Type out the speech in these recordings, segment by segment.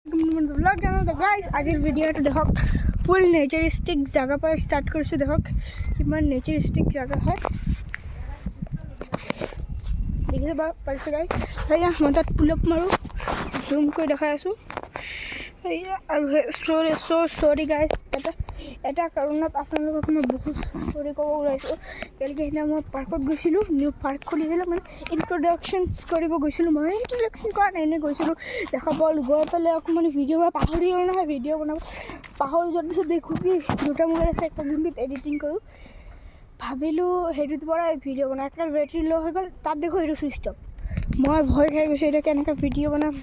Blog জানো তো guys আজিৰ ভিডিঅ'টো দেখক ফুল নেচাৰিষ্টিক জেগাৰ পৰা ষ্টাৰ্ট কৰিছোঁ দেখক কিমান নেচাৰিষ্টিক জেগা হয় দেখিছে বা পাৰিছে গাইজ সেয়া মই তাত পুলপ মাৰোঁ জুম কৰি দেখাই আছোঁ সেয়া আৰু চৰি গাইজ এটা কাৰণত আপোনালোকক মই বহুত চৰি ক'ব ওলাইছোঁ কেলৈ সেইদিনা মই পাৰ্কত গৈছিলোঁ নিউ পাৰ্ক খুলিছিলে মানে ইণ্ট্ৰডাকশ্যনছ কৰিব গৈছিলোঁ মই ইণ্ট্ৰডাকশ্যন কৰা নাই এনেই গৈছিলোঁ দেখা পালোঁ গৈ পেলাই অকণমান ভিডিঅ' মই পাহৰি গ'ল নহয় ভিডিঅ' বনাব পাহৰি যোৱাৰ পিছত দেখোঁ কি দুটা মোবাইল আছে একটা যোনটোত এডিটিং কৰোঁ ভাবিলোঁ সেইটোৰ পৰা ভিডিঅ' বনাই এটা বেটাৰী ল' হৈ গ'ল তাত দেখোঁ সেইটো চুইচ অফ মই ভয় খাই গৈছোঁ এতিয়া কেনেকৈ ভিডিঅ' বনাম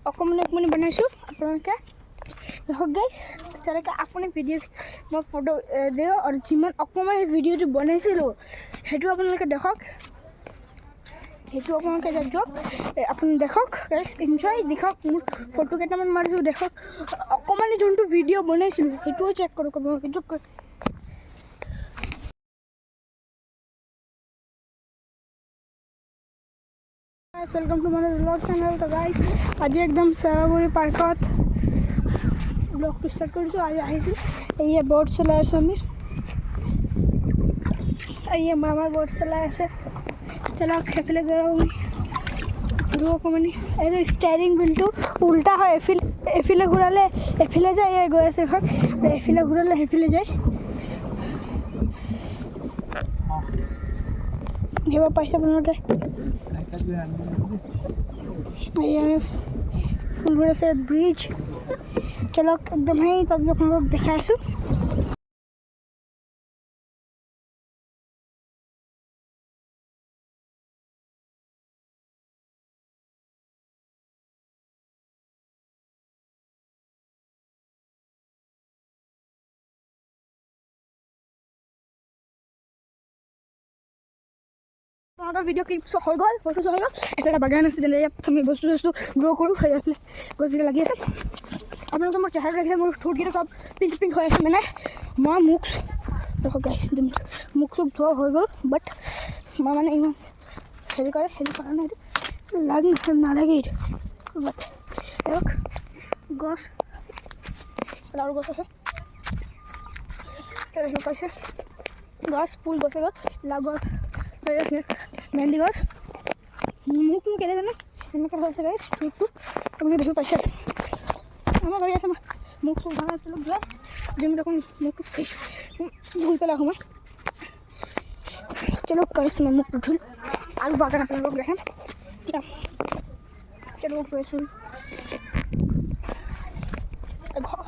অকণমান বনাইছোঁ আপোনালোকে দেখক গাইজ তেনেকৈ আপুনি ভিডিঅ' মই ফটো দিওঁ আৰু যিমান অকণমান ভিডিঅ'টো বনাইছিলোঁ সেইটো আপোনালোকে দেখক সেইটো আপোনালোকে যাওক আপুনি দেখক গাইজ এনজয় দেখক মোৰ ফটো কেইটামান মাৰিছোঁ দেখক অকণমান যোনটো ভিডিঅ' বনাইছিলোঁ সেইটোও চেক কৰক আপোনালোকে যোগ welcome to my blog channel तो गाइस आज एकदम सेवागुरी पार्कत ब्लॉग स्टार्ट কৰিছোঁ আজি আহিছোঁ এই বৰ্ড চলাই আছোঁ আমি এই মামাৰ বৰ্ড চলাই আছে চলক সেইফালে যাওঁ ঘূৰো অকণমান এই ষ্টাৰিং হুইলটো উল্টা হয় এফালে ঘূৰালে এফালে যায় এই গৈ আছে এখন এফালে ঘূৰালে সেইফালে যায় দেখিব পাইছে আপোনালোকে ফুলবোৰ আছে ব্ৰিজ চলক একদম সেই তাত আপোনালোকক দেখাই আছোঁ ভিডিঅ' ক্লিপছ হৈ গ'ল ফটো হৈ গ'ল এটা বাগান আছে যেনে ইয়াত আমি বস্তু গ্ৰ' কৰোঁ সেইফালে গছকেইটা লাগি আছে আপোনালোকে মোৰ চেহেৰা দেখিলে মোৰ ঠোঁটকেইটা চব পিংক হৈ আছে মানে মই মুখ চুখ ধোৱা হৈ গ'ল বাট মই মানে ইমান হেৰি কৰে সেইটো কাৰণে এইটো নালাগে এইটো বাট ধৰক গছ আৰু গছ আছে দেখিব পাইছে গছ ফুল গছে গছ গছ মেহেন্দি গছ মুখটো কেলে জানো এনেকৈ হৈছে গাইজ ঠোঁটটো আপোনালোকে দেখিব পাইছে আমাৰ গাড়ী আছে মুখ চুখ ধৰা আছিলোঁ গ্লাছ যেনে অকণ মুখটো ফিচ ধুই পেলাই সময় চলো গাইজ মই মুখটো ধুল আৰু বাগান আপোনালোকক দেখাম চলো গৈছোঁ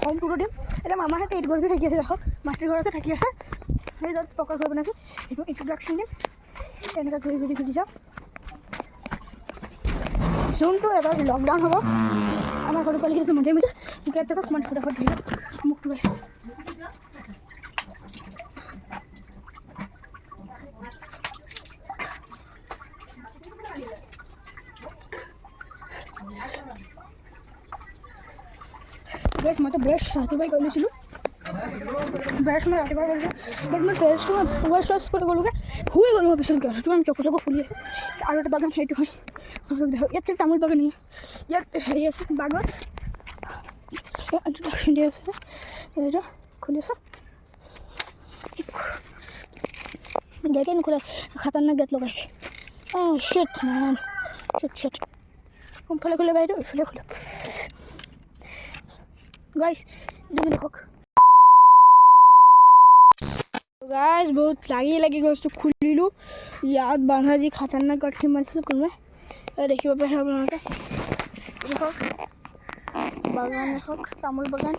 হোম টুৰো দিম এতিয়া মামাহঁতে এইটো ঘৰতে থাকি আছে দেখক মাটিৰ ঘৰতে থাকি আছে সেই তাত পকা ঘৰ বনাইছোঁ সেইটো ইণ্ট্ৰডাকশ্যন দিম এনেকৈ ঘূৰি যাওঁ যোনটো এবাৰ লকডাউন হ'ব আমাৰ সৰু পোৱালিকেইটা মাজে মাজে মোক দেখক মই ফটাফট ধৰি মুখটো পাইছোঁ গেছ মইতো ব্ৰাছ ৰাতিপুৱাই কৰি লৈছিলোঁ ব্ৰাছ মই ৰাতিপুৱা কৰিলোঁ বাট মই ফেচটো ৱাছ কৰি গ'লোগৈ শুই গ'লোঁ পিছত সেইটো আমি চকু ফুলি আছে আৰু এটা বাগান সেইটো হয় ইয়াত তামোল বাগান ইয়াত হেৰি আছে বাগত ইণ্ট্ৰডাকশ্যন দি আছে এইটো খুলি আছে গেটে নোখোলে খাতাৰনাক গেট লগাইছে অঁ শ্বিট মেন শ্বিট কোনফালে খোলে বাইদেউ এইফালে খোলে গাইজ দেখক গাইজ বহুত লাগি গছটো খুলিলোঁ ইয়াত বান্ধা যি খাতাৰনাক গাঁঠি মাৰিছিলোঁ কোনোবাই দেখিব পাইছে আপোনালোকে দেখক বাগান দেখক তামোল বাগান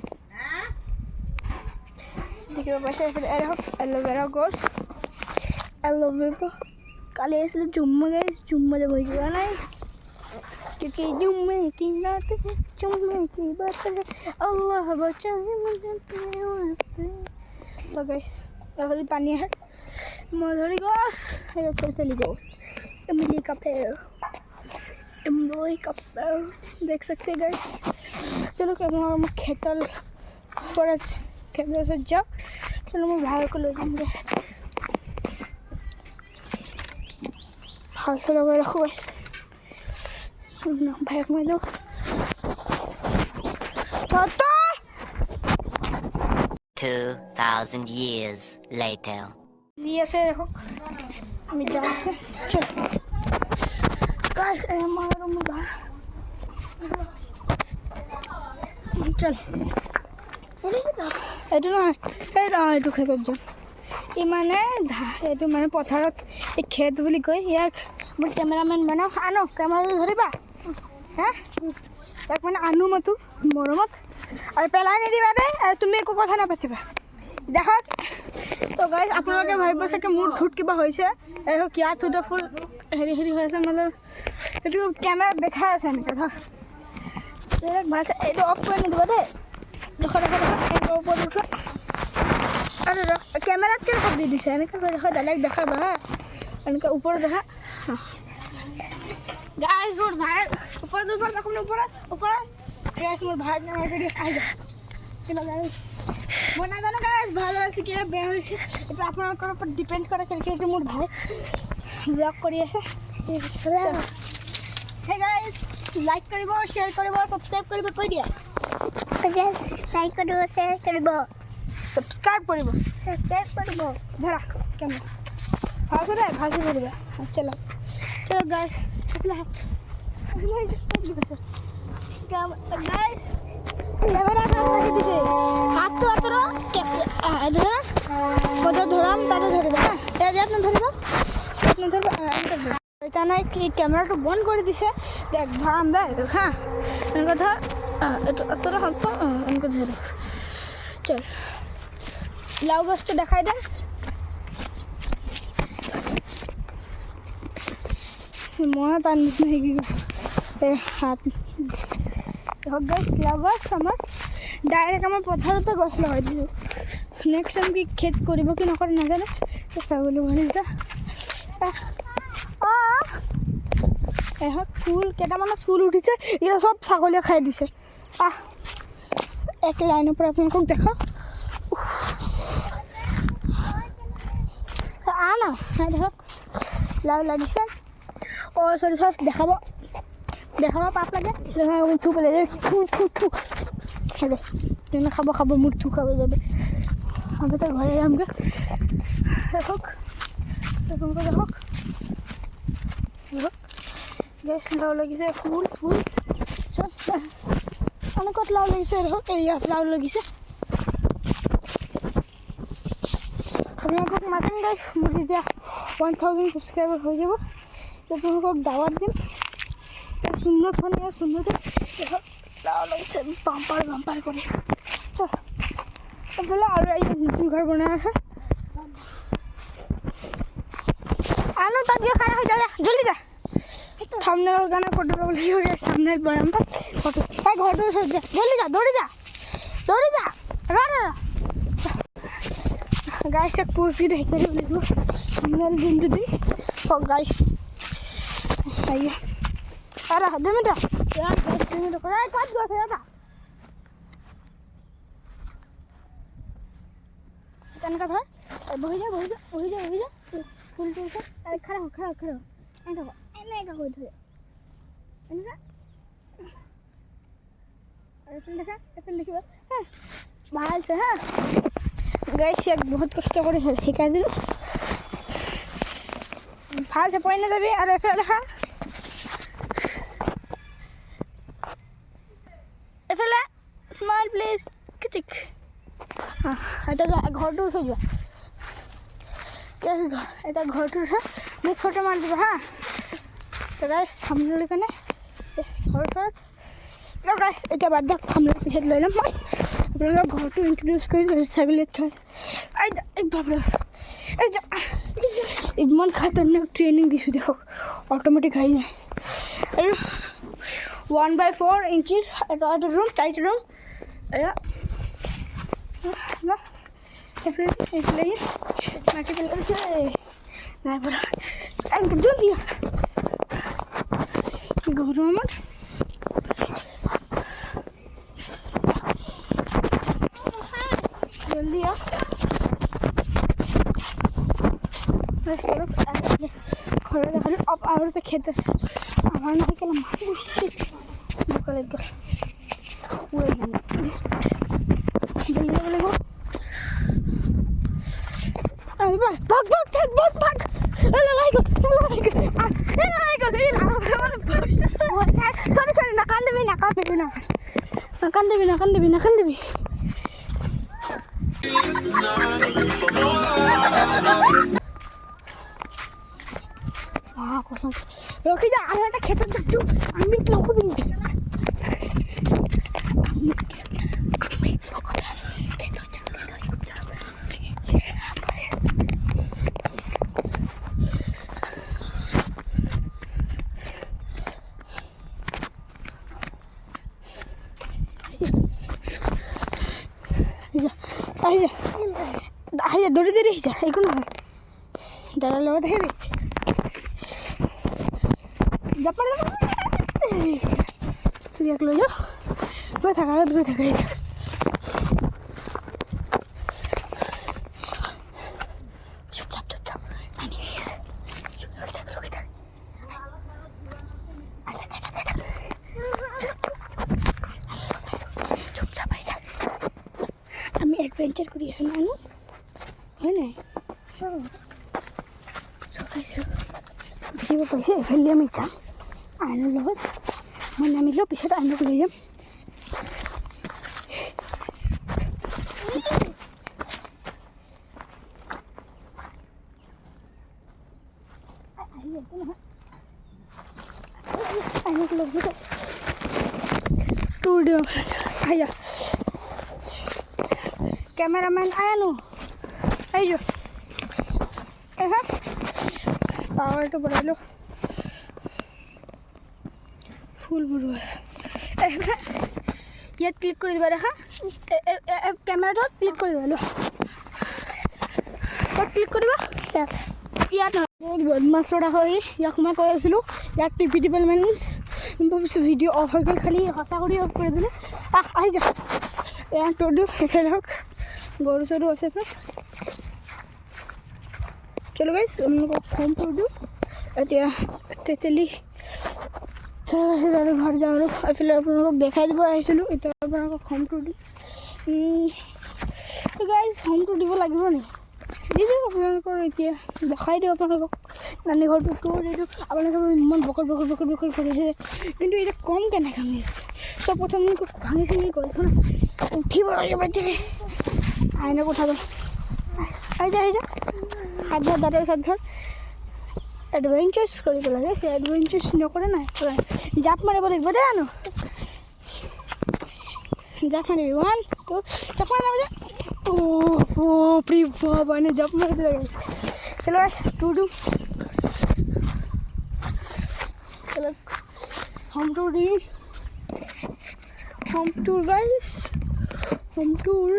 দেখিব পাইছে এইফালে দেখক এল'ভেৰা গছ এল'ভেৰা কালি আহিছিলে জুম্মা গাইজ জুম্মালৈ বহি যোৱা নাই क्योंकि जुम्मे की रात है जुम्मे की बात है अल्लाह बचाए मुझे तेरे वास्ते तो गाइस ये पानी है मधुरी गॉस ये चली गॉस इमली का पेड़ देख सकते हैं गाइस चलो क्या हम खेतल पर खेतल से जाओ चलो मैं भाई को ले जाऊंगे हाथ से लगा रखो भाई भाई मैं दो toto 2000 years later. लिए से देखो আমি যাচ্ছি চল গাইস এই আমার রুম বাহ চল এইটো নহয় এইটো খেতত যাম ই মানে এইটো মানে পথাৰত এই খেত বুলি কয় ইয়াক মোৰ কেমেৰামেন বনাও আনো কেমেৰা ধৰিবা হা ইয়াক মানে আনো মতো মৰমত আৰু পেলাই নিদিবা দেই আৰু তুমি একো কথা নাপাতিবা দেখক তো গাইজ আপোনালোকে ভাবিব চাগে মোৰ ঠোঁট কিবা হৈছে এই কিয়া ঠোঁটে ফুল হেৰি হেৰি হৈ আছে মানে এইটো কেমেৰাত দেখাই আছে এনেকৈ ধৰ বেলেগ ভাল আছে এইটো অফ কৰি নিদিব দেই দেখো দেখো দেখো এনেকৈ ওপৰত উঠোঁ আৰু কেমেৰাত কেলে হাত দি দিছে এনেকৈ কৰি দেখো ডাইৰেক্ট দেখাবা হা এনেকৈ ওপৰত দেখা গাইজ মোৰ ভাই ওপৰত ওপৰত দেখোন ওপৰত ওপৰত গাইজ মোৰ ভাই আহি যা কিন্তু গাইজ মই নাজানো গাইজ ভাল হৈছে কি বেয়া হৈছে এইটো আপোনালোকৰ ওপৰত ডিপেণ্ড কৰে কেনেকৈ এইটো মোৰ ভাই ব্লগ কৰি আছে হে গাইজ লাইক কৰিব শ্বেয়াৰ কৰিব ছাবস্ক্ৰাইব কৰিব কৈ দিয়া লাইক কৰিব শ্বেয়াৰ কৰিব ছাবস্ক্ৰাইব কৰিব ধৰা কেমেৰা ভালছে দে ভালছে ধৰিবা চলো চলো গাইজ গাইজ দিছে হাতটো আঁতৰ কত ধৰাম তাতে ধৰিবা হা ইয়াত নধৰিবা ইয়াত নধৰিবা এতিয়া নাই কি কেমেৰাটো বন্ধ কৰি দিছে দেখ ধৰাম দে এইটো হা এনেকৈ ধৰ এইটো আঁতৰ হাতটো এনেকৈ ধৰ চল লাও গছটো দেখাই দে মই তাৰ নিচিনা শিকি এই হাত হওক গছ লাও গছ আমাৰ ডাইৰেক্ট আমাৰ পথাৰতে গছ লগাই দিছোঁ নেক্সট টাইম কি খেত কৰিব কি নকৰে নাজানো ছাগলী ভৰি হওক ফুল কেইটামানত ফুল উঠিছে এতিয়া চব ছাগলীয়ে খাই দিছে এক লাইনৰ পৰা আপোনালোকক দেখাওঁ না দেখক লাও লাগিছে চৰি দেখাব পাপ লাগে থু পেলাই খাব খাব মোৰ থু খাব যাবে আমি তো ঘৰে যামগৈ দেখক দেখক গেছ লাও লাগিছে ফুল ফুল চব অনেকত লাও লাগিছে দেখক ইয়াত লাও লাগিছে আপোনালোকক মাতিম গাইছ মোৰ যেতিয়া 1000 ছাবস্ক্ৰাইবাৰ হৈ যাব আপোনালোকক দাৱাত দিম সুন্দৰ মানে সুন্দৰ লাও লাগিছে বাম্পাৰ কৰি চল এইফালে আৰু এই নতুন ঘৰ বনাই আছে আনো তাত গিয়ে খানা হৈ যা জলদি যা থাম্বনেইলৰ কাৰণে ফটো ল'ব লাগিব থাম্বনেইল বনাম তাত ফটো এই ঘৰটোৰ ওচৰত যা জলদি যা দৌৰি যা গাইছ এক পোষ্ট দি দেখাই দিব লাগিব থাম্বনেইল যোনটো দিম গাইছ আইয়া আরে 2 মিনিট ইয়ার 2 মিনিট করে কত গছ এটা কেনেকা ধর বহি যা ফুল তুলছে আরে খাড়া এনেকা কই ধরে এনেকা আর এটা লিখিবা হ্যাঁ ভাল আছে হ্যাঁ গাইস এক বহুত কষ্ট করে শিকাই দিল ভাল আছে পয়না যাবি আর এটা লেখা এফালে স্মাইল প্লিজ কিচিক এটা ঘৰটো ওচৰত যোৱা এটা ঘৰটোৰ ওচৰত মোক ফটো মাৰি দিবা হা গাইছ থাম্বনেইলৰ কাৰণে ঘৰ ওচৰত গাইছ এতিয়া বাদ দিয়ক থাম্বনেইল পিছত লৈ ল'ম মই আপোনালোকক ঘৰটো ইণ্ট্ৰডিউচ কৰি ছাগলী খাইছে বাপৰে ইমান খাতৰনাক ট্ৰেইনিং দিছোঁ দেখক অট'মেটিক আহি যায় আৰু 1/4 ইঞ্চিৰ এটা ৰুম টাইট ৰুম এয়া এইফালে মাটি পেলাইছে নাই পৰা জলদি গৰমত জলদি ঘৰে দেখালে আৰু এটা খেত আছে আমাৰ নহয় কেলে মানুহ বোকা লাগি গ'ল নাকান্দিবি কসম রকি যা আর একটা খেতে যাচ্ছু আমি লকবি দৌড়ে দৌড়ে যা এগুলো হয় দাদার লগত হেবি যা পারলে তুই একলো যা বয়ে থাকা চুপচাপ নানি এসে রকি থাক চুপচাপ থাক আমি অ্যাডভেঞ্চার করি এসে মানু হয় নাই ভিডিঅ' পাইছে এইফালে আমি যাম আইনৰ লগত মই নামিলেও পিছত আইনক লৈ যাম আইনক লগ গৈ আছে টুৰ দিওঁ আহি কেমেৰামেন আনো আহিছো পাৱাৰটো বঢ়াই ফুলবোৰো আছে ইয়াত ক্লিক কৰি দিবা দেখা কেমেৰাটোত ক্লিক কৰি দিবা ক'ত ক্লিক কৰিবা ইয়াত বহুত বদমাছ ল'ৰা হয় ইয়াক মই কৈ আছিলোঁ ইয়াত টিপি দিবলৈ মিনছ ভাবিছোঁ ভিডিঅ' অফ হৈ গ'ল খালি সঁচা কৰি অফ কৰি দিলে আহি যা ইয়াত তোৰ দিওঁ সেইফালে হওক গৰু চৰু আছে চলো গাইছ আপোনালোকক হোম টুৰ দিওঁ এতিয়া তেতেলি আৰু ঘৰ যাওঁ আৰু এইফালে আপোনালোকক দেখাই দিব আহিছিলোঁ এতিয়া আপোনালোকক হোম টুৰ দিওঁ গাইজ হোম টুৰ দিব লাগিব নেকি দি দিওঁ আপোনালোকৰ এতিয়া দেখাই দিওঁ আপোনালোকক নানী ঘৰটো টুৰ দি দিওঁ আপোনালোকে ইমান বকৰ কৰিছে কিন্তু এতিয়া কম কেনেকৈ ভাঙিছে চব প্ৰথম ভাঙিছে নেকি কৰিছোঁ না উঠিব লাগিব এতিয়া আইনক উঠাব আহি যা সাত ঘৰ এডভেঞ্চাৰ্ছ কৰিব লাগে সেই এডভেঞ্চাৰ্ছ নকৰে নাই জাপ মাৰিব লাগিব দেই আনো জাপ মাৰিবি 1 2 জাপ মাৰিব মানে জাপ মাৰিব লাগে চলো টুৰ দিওঁ চলো হোম টুৰ দিম home tour guys home tour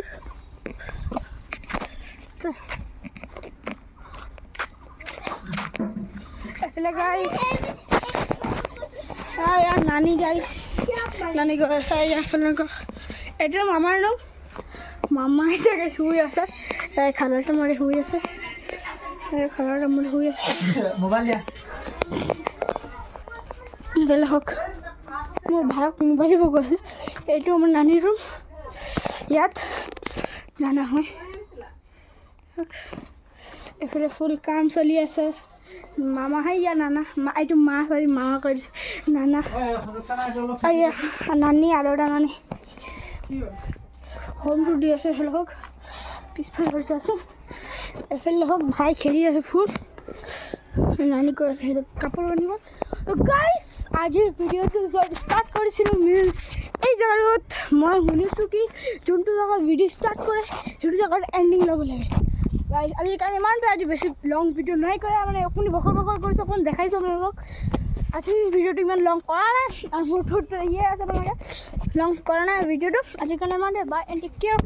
এফালে গাইজ ইয়াৰ নানী গাইজ নানী গৈ আছে এফালে এইটো মামাৰ নাম মামা এতিয়া শুই আছে খালাটো মাৰি শুই আছে খালাটো মাৰি শুই আছে বেলেগ হওক মোৰ ভাড়াক মোবাইল দিব গৈছে এইটো আমাৰ নানীৰ ৰুম ইয়াত নানা হয় এইফালে ফুল কাম চলি আছে মামা হয় ইয়া নানা এইটো মা হয় মামা কৰি দিছে নানা নানী আৰু এটা নানী হোম টুৰ দি আছে এইফালে হওক পিছফালে ঘৰটো আছে এইফালে হওক ভাই খেলি আছে ফুল নানী কৈ আছে সেইটো কাপোৰ আনিব গাইজ আজিৰ ভিডিঅ'টো ষ্টাৰ্ট কৰিছিলোঁ মিনছ এই জেগাত মই শুনিছোঁ কি যোনটো জেগাত ভিডিঅ' ষ্টাৰ্ট কৰে সেইটো জেগাত এণ্ডিং ল'ব লাগে গাইজ আজিৰ কাৰণে ইমানটো আজি বেছি লং ভিডিঅ' নাই কৰা মানে আপুনি বখৰ কৰিছোঁ অকণ দেখাইছোঁ আপোনালোকক আজিৰ ভিডিঅ'টো ইমান লং কৰা নাই আৰু মোৰ ঠোঁট ইয়ে আছে আপোনালোকে লং কৰা নাই ভিডিঅ'টো আজিৰ কাৰণে ইমানটোৱে বাই এণ্ড টেক কেয়াৰ